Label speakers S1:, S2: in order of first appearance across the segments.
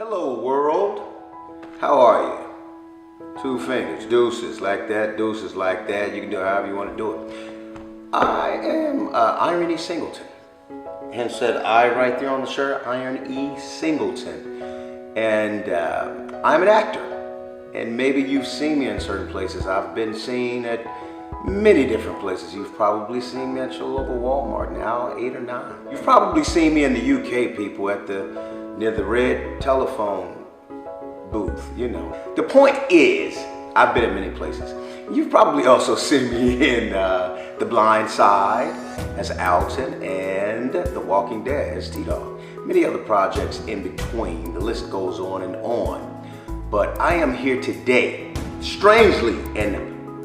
S1: Hello world, how are you? Two fingers, deuces like that, deuces like that. You can do it however you want to do it. I am IronE Singleton. Hence said I right there on the shirt, IronE Singleton. And I'm an actor. And maybe you've seen me in certain places. I've been seen at many different places. You've probably seen me at your local Walmart now, 8 or 9. You've probably seen me in the UK, people, at near the red telephone booth, you know. The point is, I've been in many places. You've probably also seen me in The Blind Side as Alton and The Walking Dead as T-Dog. Many other projects in between. The list goes on and on. But I am here today, strangely and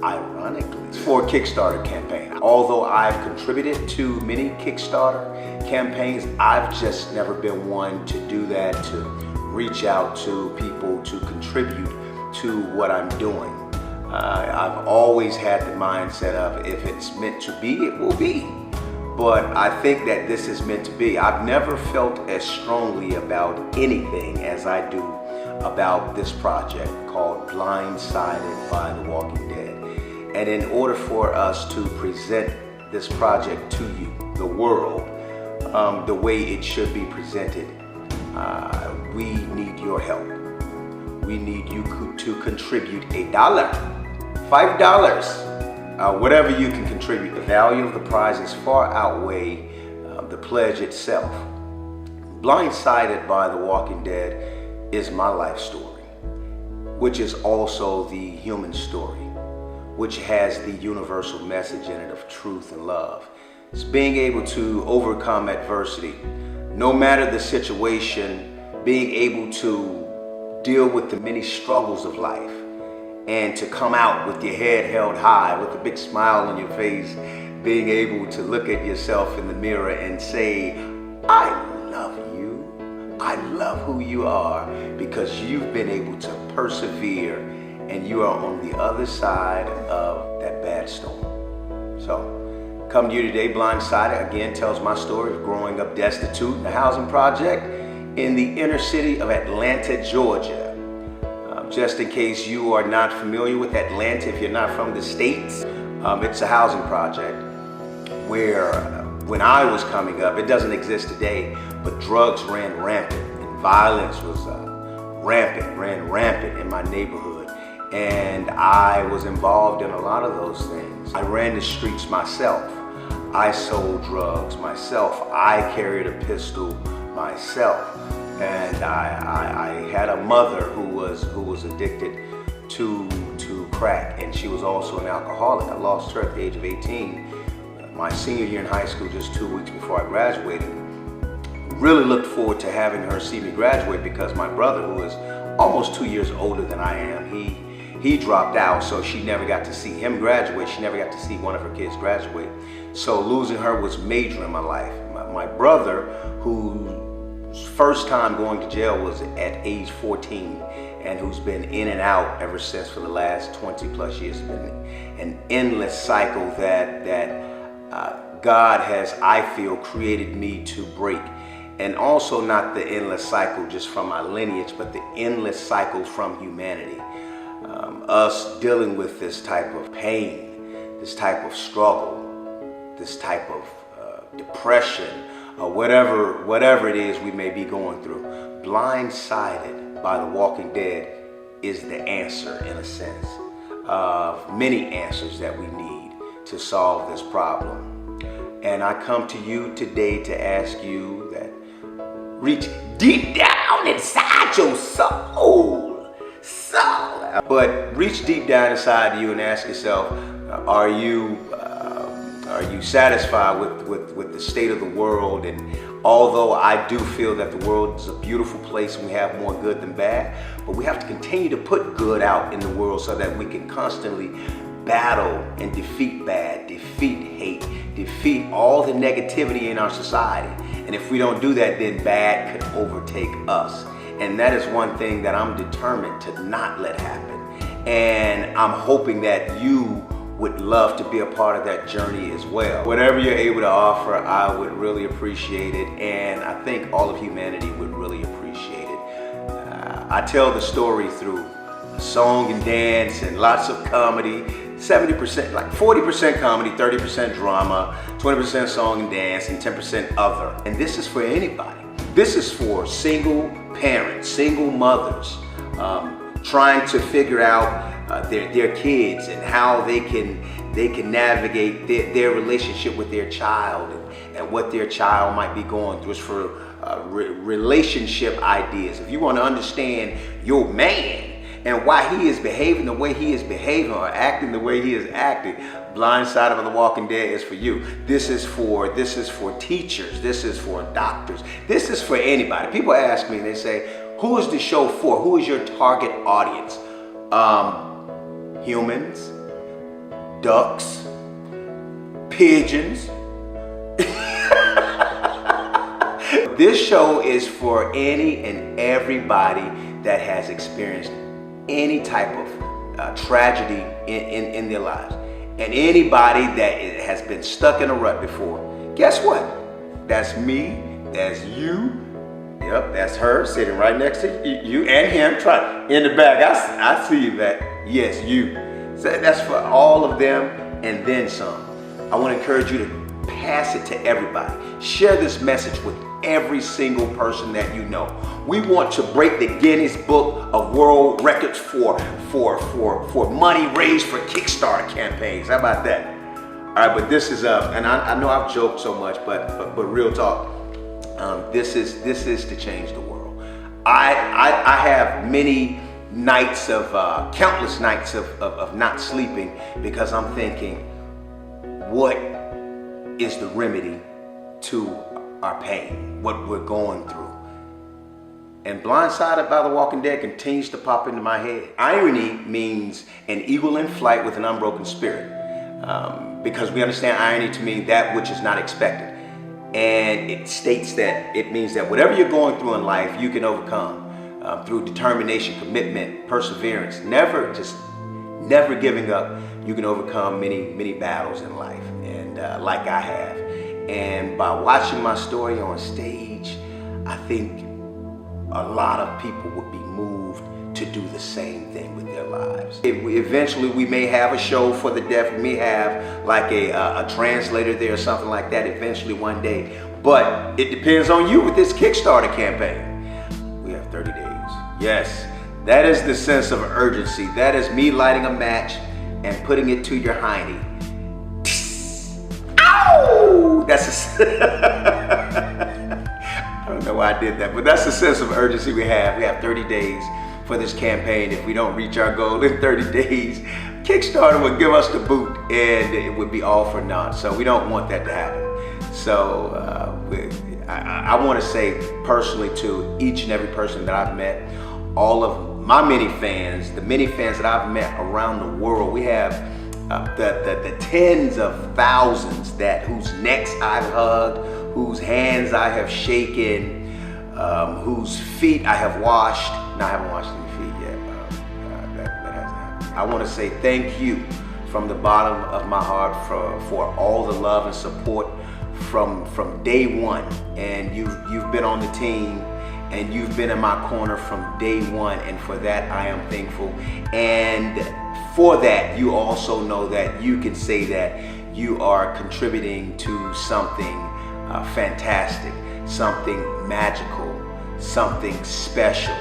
S1: ironically, for a Kickstarter campaign. Although I've contributed to many Kickstarter campaigns, I've just never been one to do that, to reach out to people to contribute to what I'm doing. I've always had the mindset of if it's meant to be, it will be. But I think that this is meant to be. I've never felt as strongly about anything as I do about this project called Blindsided by The Walking Dead. And in order for us to present this project to you, the world, the way it should be presented, we need your help. We need you to contribute $1, $5, whatever you can contribute. The value of the prizes far outweigh the pledge itself. Blindsided by The Walking Dead is my life story, which is also the human story, which has the universal message in it of truth and love. It's being able to overcome adversity, no matter the situation, being able to deal with the many struggles of life, and to come out with your head held high, with a big smile on your face, being able to look at yourself in the mirror and say, I love you. I love who you are, because you've been able to persevere and you are on the other side of that bad storm. So, come to you today, Blindsided, again tells my story of growing up destitute in a housing project in the inner city of Atlanta, Georgia. Just in case you are not familiar with Atlanta, if you're not from the States, it's a housing project where when I was coming up, it doesn't exist today, but drugs ran rampant and violence was ran rampant in my neighborhood. And I was involved in a lot of those things. I ran the streets myself. I sold drugs myself. I carried a pistol myself. And I had a mother who was addicted to crack, and she was also an alcoholic. I lost her at the age of 18. My senior year in high school, just 2 weeks before I graduated. Really looked forward to having her see me graduate, because my brother, who is almost 2 years older than I am, he dropped out, so she never got to see him graduate. She never got to see one of her kids graduate. So losing her was major in my life. My brother, whose first time going to jail was at age 14, and who's been in and out ever since for the last 20 plus years. It's been an endless cycle that God has, I feel, created me to break. And also not the endless cycle just from my lineage, but the endless cycle from humanity. Us dealing with this type of pain, this type of struggle, this type of depression, or whatever it is we may be going through. Blindsided by The Walking Dead is the answer, in a sense, of many answers that we need to solve this problem. And I come to you today to ask you that reach deep down inside your soul. But reach deep down inside you and ask yourself, are you satisfied with the state of the world? And although I do feel that the world is a beautiful place and we have more good than bad, but we have to continue to put good out in the world so that we can constantly battle and defeat bad, defeat hate, defeat all the negativity in our society. And if we don't do that, then bad could overtake us. And that is one thing that I'm determined to not let happen. And I'm hoping that you would love to be a part of that journey as well. Whatever you're able to offer, I would really appreciate it. And I think all of humanity would really appreciate it. I tell the story through song and dance and lots of comedy. 70%, like 40% comedy, 30% drama, 20% song and dance, and 10% other. And this is for anybody. This is for single parents, single mothers, trying to figure out their kids and how they can navigate their relationship with their child and what their child might be going through. It's for relationship ideas. If you want to understand your man and why he is behaving the way he is behaving or acting the way he is acting, Blind Side of the Walking Dead is for you. This is for teachers. This is for doctors. This is for anybody. People ask me, they say, who is the show for? Who is your target audience? Humans, ducks, pigeons. This show is for any and everybody that has experienced any type of tragedy in their lives. And anybody that has been stuck in a rut before. Guess what? That's me, that's you. Yep, that's her sitting right next to you and him. Try in the back. I see you back. Yes, you. So that's for all of them and then some. I want to encourage you to pass it to everybody. Share this message with every single person that you know. We want to break the Guinness Book of World Records for money raised for Kickstarter campaigns. How about that? All right, but this is and I know I've joked so much, but real talk. This is to change the world. I have many nights of countless nights of not sleeping because I'm thinking, what is the remedy to our pain, what we're going through? And Blindsided by the Walking Dead continues to pop into my head. IronE means an eagle in flight with an unbroken spirit, because we understand irony to mean that which is not expected. And it states that it means that whatever you're going through in life, you can overcome through determination, commitment, perseverance, never giving up. You can overcome many battles in life, and like I have. And by watching my story on stage, I think a lot of people would be moved to do the same thing with their lives. Eventually, we may have a show for the deaf. We may have like a translator there or something like that eventually one day. But it depends on you with this Kickstarter campaign. We have 30 days. Yes, that is the sense of urgency. That is me lighting a match and putting it to your hiney. Ow! That's I don't know why I did that, but that's the sense of urgency we have. We have 30 days for this campaign. If we don't reach our goal in 30 days, Kickstarter would give us the boot and it would be all for naught. So we don't want that to happen. So I want to say personally to each and every person that I've met, all of my many fans, the many fans that I've met around the world, we have the tens of thousands whose necks I've hugged, whose hands I have shaken, whose feet I have washed. No, I haven't washed any feet yet. That hasn't happened. I want to say thank you from the bottom of my heart for all the love and support from day one. And you've been on the team, and you've been in my corner from day one, and for that I am thankful. And for that, you also know that you can say that you are contributing to something fantastic, something magical, something special,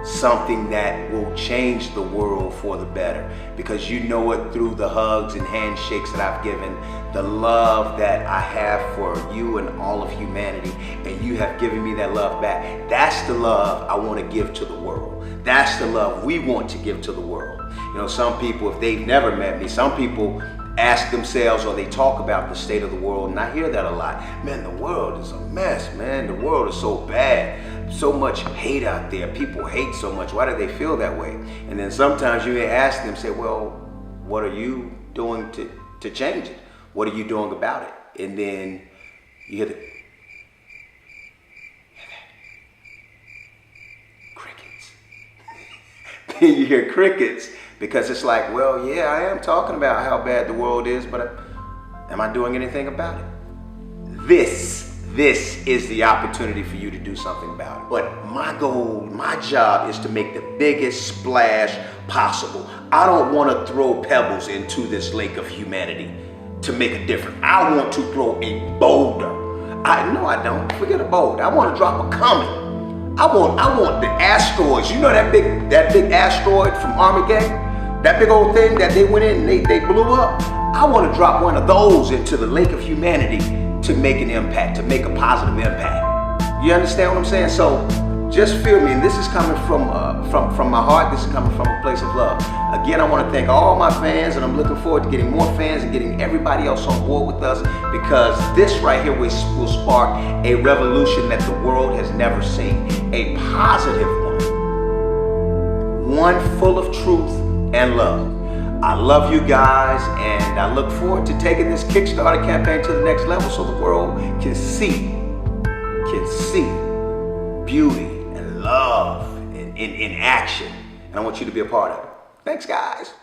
S1: something that will change the world for the better, because you know it through the hugs and handshakes that I've given, the love that I have for you and all of humanity, and you have given me that love back. That's the love I want to give to the world. That's the love we want to give to the world. You know, some people, if they've never met me, some people ask themselves or they talk about the state of the world, and I hear that a lot. Man, the world is a mess, man. The world is so bad. So much hate out there. People hate so much. Why do they feel that way? And then sometimes you may ask them, say, well, what are you doing to change it? What are you doing about it? And then you hear crickets. Then you hear crickets, because it's like, well, yeah, I am talking about how bad the world is, but am I doing anything about it? This this is the opportunity for you to do something about it. But my goal, my job is to make the biggest splash possible. I don't want to throw pebbles into this lake of humanity to make a difference. I want to throw a boulder. No, I don't. Forget a boulder. I want to drop a comet. I want the asteroids. You know that big asteroid from Armageddon? That big old thing that they went in and they blew up? I want to drop one of those into the lake of humanity to make an impact, to make a positive impact. You understand what I'm saying? So just feel me, and this is coming from my heart. This is coming from a place of love. Again, I want to thank all my fans, and I'm looking forward to getting more fans and getting everybody else on board with us, because this right here will spark a revolution that the world has never seen. A positive one full of truth and love. I love you guys, and I look forward to taking this Kickstarter campaign to the next level so the world can see beauty and love in action. And I want you to be a part of it. Thanks, guys.